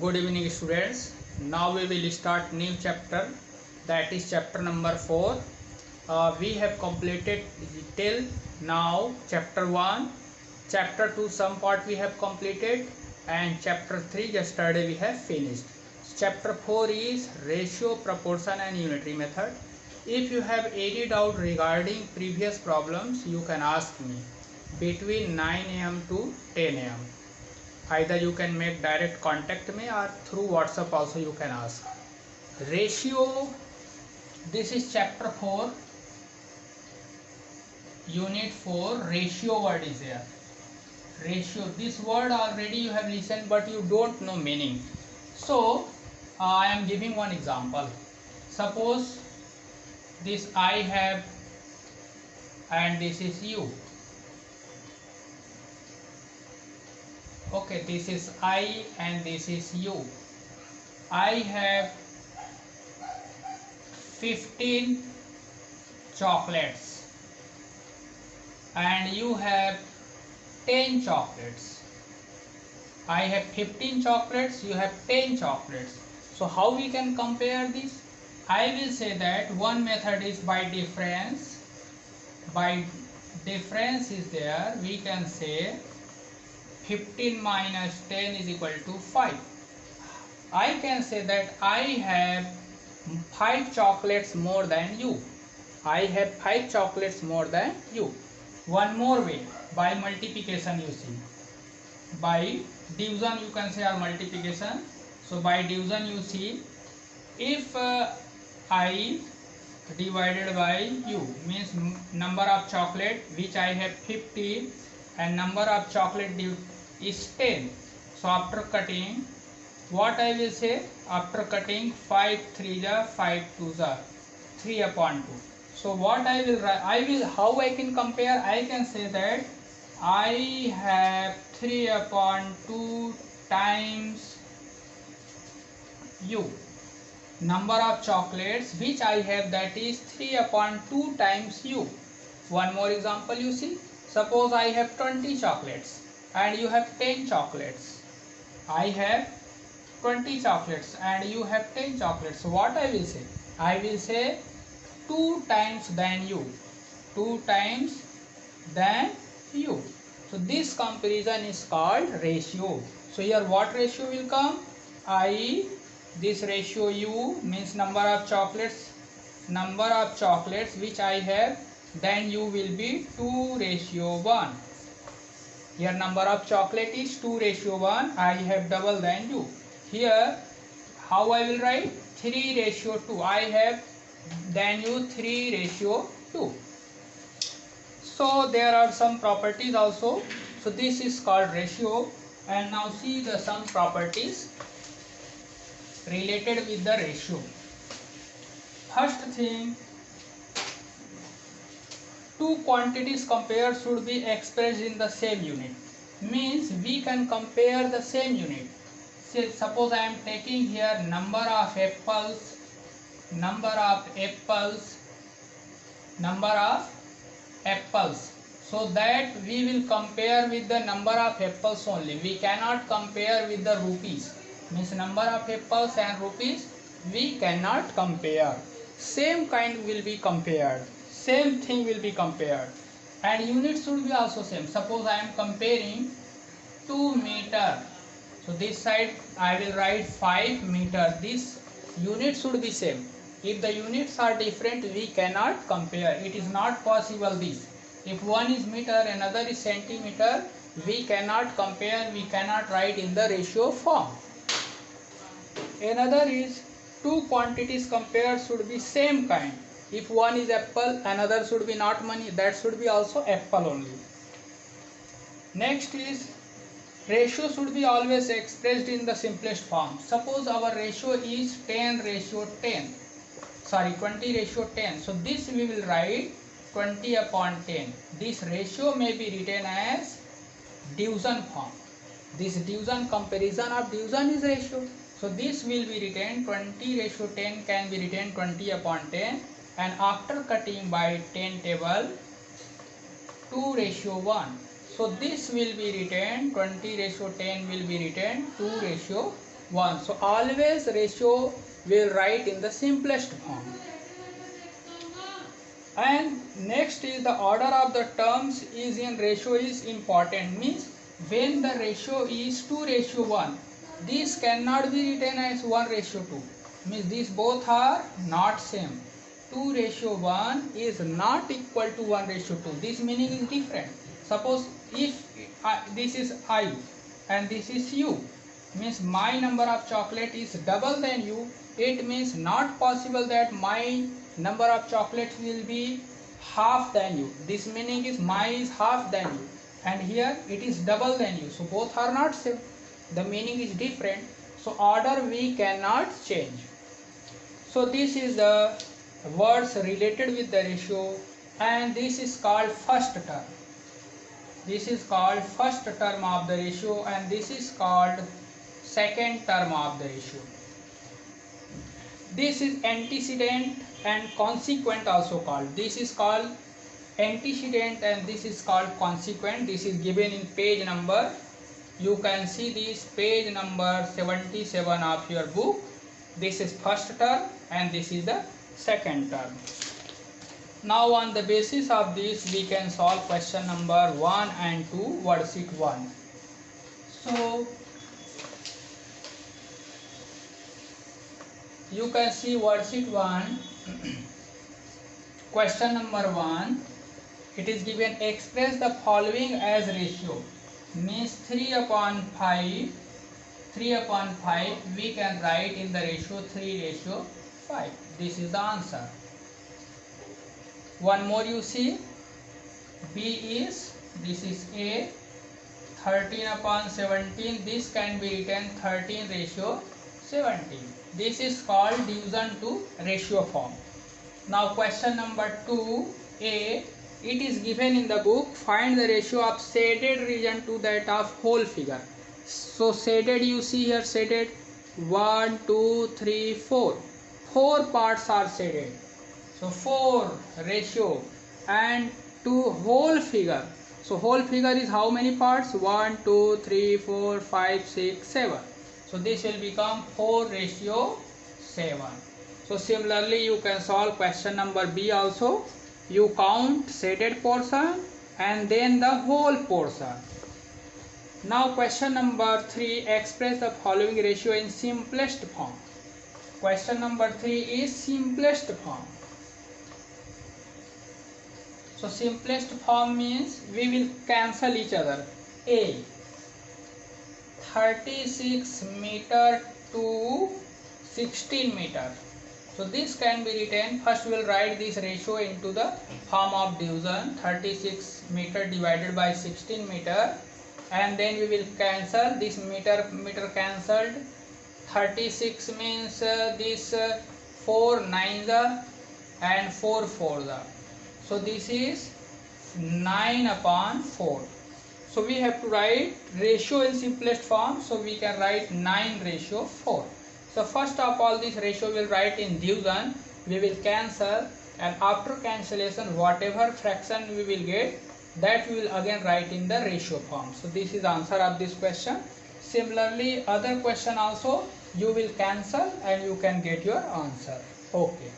Good evening students. Now we will start new chapter, that is chapter number 4. We have completed till now chapter 1, chapter 2 some part we have completed, and chapter 3 yesterday we have finished. Chapter 4 is ratio, proportion and unitary method. If you have any doubt regarding previous problems, you can ask me between 9 am to 10 am. Either you can make direct contact me or through WhatsApp also you can ask. Ratio, this is chapter 4, unit 4, ratio word is there. Ratio, this word already you have listened but you don't know meaning. So I am giving one example. Suppose this I have and this is you. Okay, this is I and this is you. I have 15 chocolates and you have 10 chocolates. I have 15 chocolates, you have 10 chocolates. So how we can compare this? I will say that one method is by difference. By difference is there, we can say 15 minus 10 is equal to 5. I can say that I have 5 chocolates more than you. I have 5 chocolates more than you. One more way, by multiplication you see. By division you can say or multiplication. So by division you see, if I divided by you means number of chocolate which I have 50 and number of chocolate is 10. So after cutting, what I will say, after cutting 5 3 ja 5 2 ja 3 upon 2. So what I will write, how I can compare, I can say that I have 3 upon 2 times you. Number of chocolates which I have, that is 3 upon 2 times you. One more example you see. Suppose I have 20 chocolates and you have 10 chocolates. I have 20 chocolates and you have 10 chocolates. So what I will say? I will say 2 times than you. 2 times than you. So this comparison is called ratio. So here what ratio will come? This ratio u means number of chocolates which I have, then u will be 2:1. Here number of chocolate is 2:1. I have double than you. Here how I will write? 3:2. I have than you 3:2. So there are some properties also. So this is called ratio. And now see the some properties related with the ratio. First thing, two quantities compared should be expressed in the same unit. Means we can compare the same unit. Say, suppose I am taking here number of apples, so that we will compare with the number of apples only. We cannot compare with the rupees. Means number of apples and rupees we cannot compare. Same kind will be compared. Same thing will be compared. And unit should be also same. Suppose I am comparing 2 meter. So this side I will write 5 meter. This unit should be same. If the units are different, we cannot compare. It is not possible this. If one is meter, another is centimeter, we cannot compare, we cannot write in the ratio form. Another is two quantities compared should be same kind. If one is apple, another should be not money, that should be also apple only. Next is ratio should be always expressed in the simplest form. Suppose our ratio is 20:10. So this we will write 20/10. This ratio may be written as division form. This division, comparison of division is ratio. So this will be written 20:10 can be written 20/10, and after cutting by 10 table 2:1. So this will be written 20:10 will be written 2:1. 1. So always ratio will write in the simplest form. And next is the order of the terms is in ratio is important, means when the ratio is 2:1, this cannot be written as 1:2, means these both are not same. 2:1 is not equal to 1:2. This meaning is different. Suppose if this is I and this is you, means my number of chocolate is double than you, it means not possible that my number of chocolates will be half than you. This meaning is my is half than you, and here it is double than you, so both are not same, the meaning is different, so order we cannot change. So this is the words related with the ratio, and this is called first term. This is called first term of the ratio, and this is called second term of the ratio. This is antecedent and consequent also called. This is called antecedent and this is called consequent. This is given in page number, you can see this page number 77 of your book. This is first term and this is the second term. Now on the basis of this we can solve question number 1 and 2, worksheet 1. So you can see worksheet 1, question number 1, it is given express the following as ratio, means 3/5 we can write in the ratio 3:5. This is the answer. One more you see, B is, this is A, 13/17, this can be written 13:17. This is called division to ratio form. Now question number 2A, it is given in the book, find the ratio of shaded region to that of whole figure. So shaded, you see here shaded 1, 2, 3, 4. 4 parts are shaded. So 4 ratio and to whole figure. So whole figure is how many parts? 1, 2, 3, 4, 5, 6, 7. So this will become 4:7. So similarly you can solve question number B also. You count shaded portion and then the whole portion. Now question number 3, express the following ratio in simplest form. Question number 3 is simplest form. So simplest form means we will cancel each other. A, 36 meter to 16 meter. So this can be written, first we will write this ratio into the form of division, 36 meter divided by 16 meter, and then we will cancel this meter cancelled. 36 means this 4 9s and 4 4s. So this is 9/4. So we have to write ratio in simplest form, so we can write 9:4. So first of all this ratio will write in division, we will cancel, and after cancellation whatever fraction we will get, that we will again write in the ratio form. So this is the answer of this question. Similarly other question also you will cancel and you can get your answer. Okay.